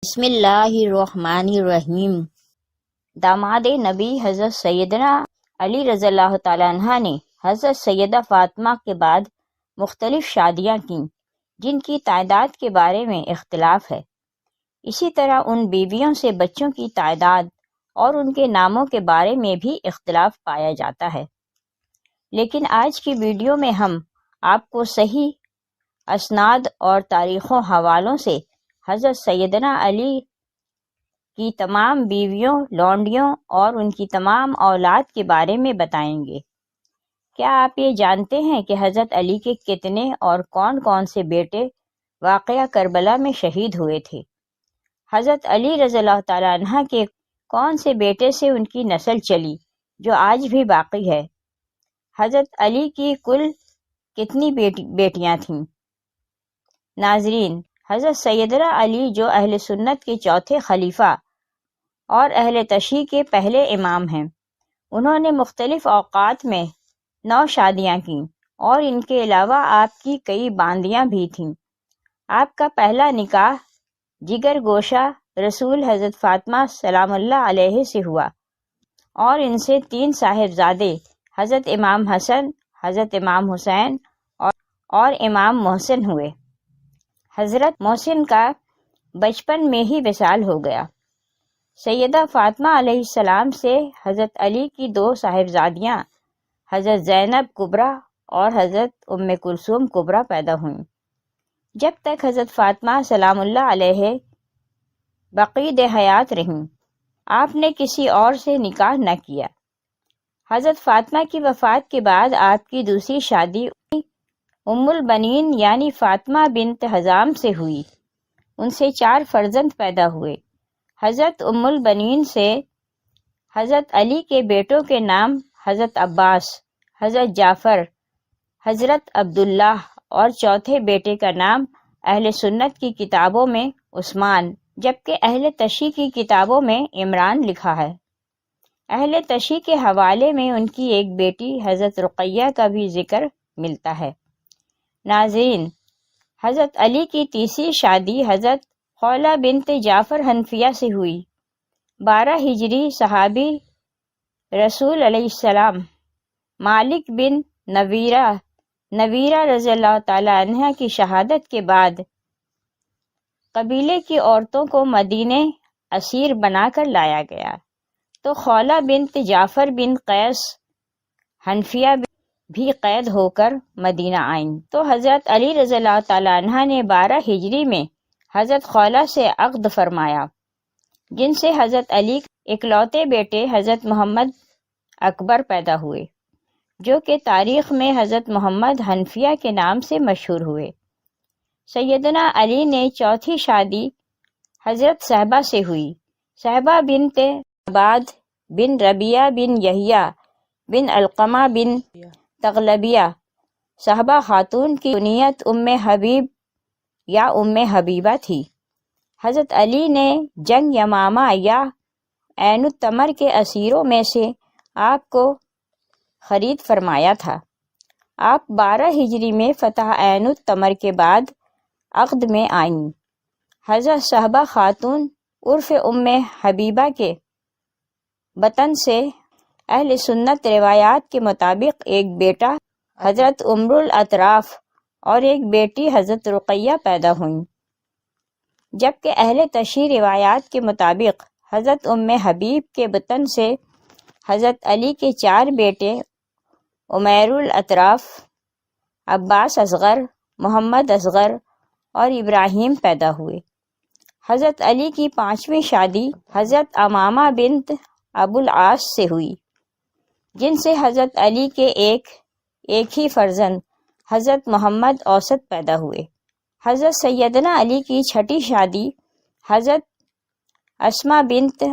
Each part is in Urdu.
بسم اللہ الرحمن الرحیم۔ داماد نبی حضرت سیدنا علی رضی اللہ تعالیٰ عنہ نے حضرت سیدہ فاطمہ کے بعد مختلف شادیاں کیں جن کی تعداد کے بارے میں اختلاف ہے۔ اسی طرح ان بیویوں سے بچوں کی تعداد اور ان کے ناموں کے بارے میں بھی اختلاف پایا جاتا ہے، لیکن آج کی ویڈیو میں ہم آپ کو صحیح اسناد اور تاریخ و حوالوں سے حضرت سیدنا علی کی تمام بیویوں، لونڈیوں اور ان کی تمام اولاد کے بارے میں بتائیں گے۔ کیا آپ یہ جانتے ہیں کہ حضرت علی کے کتنے اور کون کون سے بیٹے واقعہ کربلا میں شہید ہوئے تھے؟ حضرت علی رضی اللہ تعالیٰ عنہ کے کون سے بیٹے سے ان کی نسل چلی جو آج بھی باقی ہے؟ حضرت علی کی کل کتنی بیٹیاں تھیں؟ ناظرین، حضرت سیدنا علی جو اہل سنت کے چوتھے خلیفہ اور اہل تشیع کے پہلے امام ہیں، انہوں نے مختلف اوقات میں 9 شادیاں کیں اور ان کے علاوہ آپ کی کئی باندیاں بھی تھیں۔ آپ کا پہلا نکاح جگر گوشہ رسول حضرت فاطمہ سلام اللہ علیہ سے ہوا اور ان سے 3 صاحبزادے حضرت امام حسن، حضرت امام حسین اور امام محسن ہوئے۔ حضرت محسن کا بچپن میں ہی وصال ہو گیا۔ سیدہ فاطمہ علیہ السلام سے حضرت علی کی 2 صاحبزادیاں حضرت زینب کبریٰ اور حضرت ام کلثوم کبریٰ پیدا ہوئیں۔ جب تک حضرت فاطمہ سلام اللہ علیہ بقید حیات رہیں، آپ نے کسی اور سے نکاح نہ کیا۔ حضرت فاطمہ کی وفات کے بعد آپ کی دوسری شادی ام البنین یعنی فاطمہ بنت حزام سے ہوئی۔ ان سے 4 فرزند پیدا ہوئے۔ حضرت ام البنین سے حضرت علی کے بیٹوں کے نام حضرت عباس، حضرت جعفر، حضرت عبداللہ اور چوتھے بیٹے کا نام اہل سنت کی کتابوں میں عثمان، جبکہ اہل تشیع کی کتابوں میں عمران لکھا ہے۔ اہل تشیع کے حوالے میں ان کی ایک بیٹی حضرت رقیہ کا بھی ذکر ملتا ہے۔ ناظرین، حضرت علی کی تیسری شادی حضرت خولہ بنت جعفر حنفیہ سے ہوئی۔ 12 ہجری صحابی رسول علیہ السلام مالک بن نویرہ رضی اللہ تعالی عنہ کی شہادت کے بعد قبیلے کی عورتوں کو مدینے اسیر بنا کر لایا گیا، تو خولہ بنت جعفر بن قیس حنفیہ بھی قید ہو کر مدینہ آئیں، تو حضرت علی رضی اللہ تعالی عنہ نے 12 ہجری میں حضرت خولہ سے عقد فرمایا، جن سے حضرت علی کے اکلوتے بیٹے حضرت محمد اکبر پیدا ہوئے، جو کہ تاریخ میں حضرت محمد حنفیہ کے نام سے مشہور ہوئے۔ سیدنا علی نے چوتھی شادی حضرت صہبہ سے ہوئی۔ صہبہ بنت عباد بن ربیعہ بن یحییٰ بن علقمہ بن تغلبیہ۔ صہبہ خاتون کی کنیت ام حبیب یا ام حبیبہ تھی۔ حضرت علی نے جنگ یمامہ یا عین التمر کے اسیروں میں سے آپ کو خرید فرمایا تھا۔ آپ 12 ہجری میں فتح عین التمر کے بعد عقد میں آئیں۔ حضرت صہبہ خاتون عرف ام حبیبہ کے بطن سے اہل سنت روایات کے مطابق ایک بیٹا حضرت عمر الاطراف اور ایک بیٹی حضرت رقیہ پیدا ہوئیں، جبکہ اہل تشیع روایات کے مطابق حضرت ام حبیب کے بطن سے حضرت علی کے 4 بیٹے عمیر الاطراف، عباس اصغر، محمد اصغر اور ابراہیم پیدا ہوئے۔ حضرت علی کی 5ویں شادی حضرت امامہ بنت ابو العاص سے ہوئی، جن سے حضرت علی کے ایک ہی فرزند حضرت محمد اوسط پیدا ہوئے۔ حضرت سیدنا علی کی 6ٹھی شادی حضرت اسماء بنت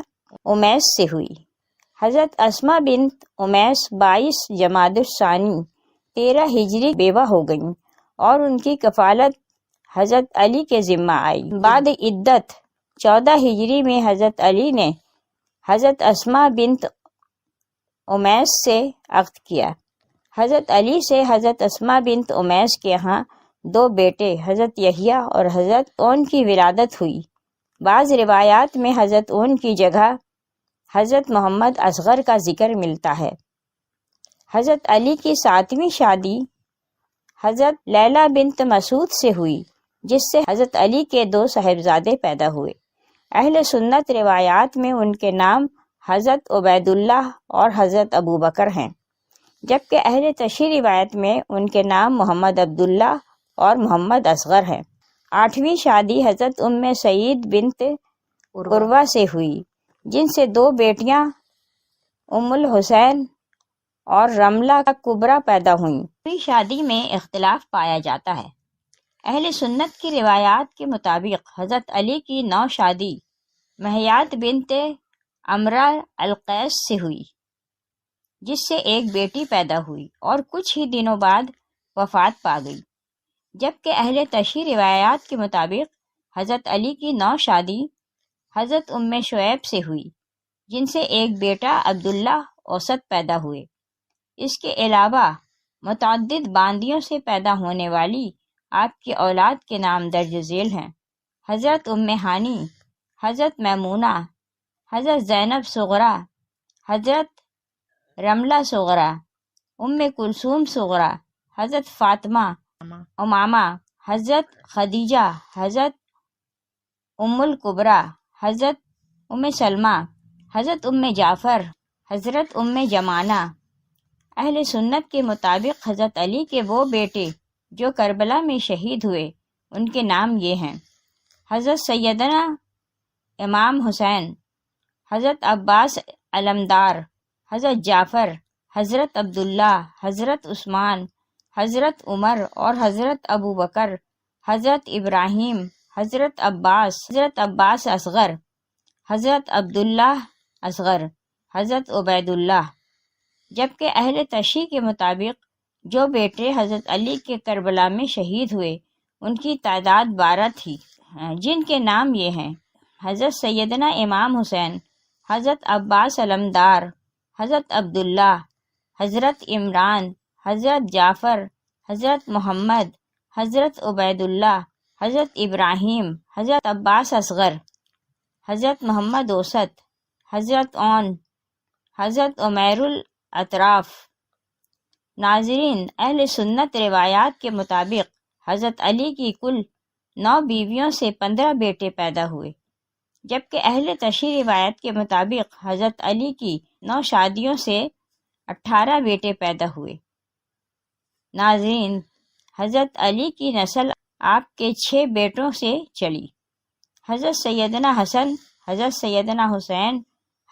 امیس سے ہوئی۔ حضرت اسماء بنت امیس 22 جمادی الثانی 13 ہجری بیوہ ہو گئیں اور ان کی کفالت حضرت علی کے ذمہ آئی۔ بعد عدت 14 ہجری میں حضرت علی نے حضرت اسماء بنت امیس سے عقد کیا۔ حضرت علی سے حضرت اسماء بنت امیس کے ہاں 2 بیٹے حضرت یحییٰ اور حضرت اون کی ولادت ہوئی۔ بعض روایات میں حضرت ان کی جگہ حضرت محمد اصغر کا ذکر ملتا ہے۔ حضرت علی کی 7ویں شادی حضرت لیلہ بنت مسعود سے ہوئی، جس سے حضرت علی کے 2 صاحبزادے پیدا ہوئے۔ اہل سنت روایات میں ان کے نام حضرت عبید اللہ اور حضرت ابو بکر ہیں، جبکہ اہل تشیع روایت میں ان کے نام محمد عبداللہ اور محمد اصغر ہیں۔ 8ویں شادی حضرت سعید بنت عروہ سے ہوئی، جن سے 2 بیٹیاں ام الحسین اور رملہ کبریٰ پیدا ہوئیں۔ 9ویں شادی میں اختلاف پایا جاتا ہے۔ اہل سنت کی روایات کے مطابق حضرت علی کی 9 شادی مہیات بنت عمرہ القیس سے ہوئی، جس سے ایک بیٹی پیدا ہوئی اور کچھ ہی دنوں بعد وفات پا گئی، جبکہ اہل تشیع روایات کے مطابق حضرت علی کی 9 شادی حضرت شعیب سے ہوئی، جن سے ایک بیٹا عبداللہ اوسط پیدا ہوئے۔ اس کے علاوہ متعدد باندیوں سے پیدا ہونے والی آپ کی اولاد کے نام درج ذیل ہیں: حضرت ہانی، حضرت میمونہ، حضرت زینب صغریٰ، حضرت رملہ صغریٰ، کلثوم صغریٰ، حضرت فاطمہ، امامہ، حضرت خدیجہ، حضرت الکبریٰ، حضرت سلمہ، حضرت جعفر، حضرت جمانہ۔ اہل سنت کے مطابق حضرت علی کے وہ بیٹے جو کربلا میں شہید ہوئے، ان کے نام یہ ہیں: حضرت سیدنا امام حسین، حضرت عباس علمدار، حضرت جعفر، حضرت عبداللہ، حضرت عثمان، حضرت عمر اور حضرت ابو بکر، حضرت ابراہیم، حضرت عباس اصغر، حضرت عبداللہ اصغر، حضرت عبید اللہ۔ جبکہ اہل تشیع کے مطابق جو بیٹے حضرت علی کے کربلا میں شہید ہوئے، ان کی تعداد 12 تھی، جن کے نام یہ ہیں: حضرت سیدنا امام حسین، حضرت عباس علمدار، حضرت عبداللہ، حضرت عمران، حضرت جعفر، حضرت محمد، حضرت عبید اللہ، حضرت ابراہیم، حضرت عباس اصغر، حضرت محمد اوسط، حضرت عون، حضرت عمیر الاطراف۔ ناظرین، اہل سنت روایات کے مطابق حضرت علی کی کل 9 بیویوں سے 15 بیٹے پیدا ہوئے، جبکہ اہل تشیع روایت کے مطابق حضرت علی کی 9 شادیوں سے 18 بیٹے پیدا ہوئے۔ ناظرین، حضرت علی کی نسل آپ کے 6 بیٹوں سے چلی: حضرت سیدنا حسن، حضرت سیدنا حسین،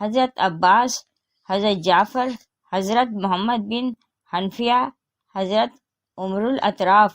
حضرت عباس، حضرت جعفر، حضرت محمد بن حنفیہ، حضرت عمر الاطراف۔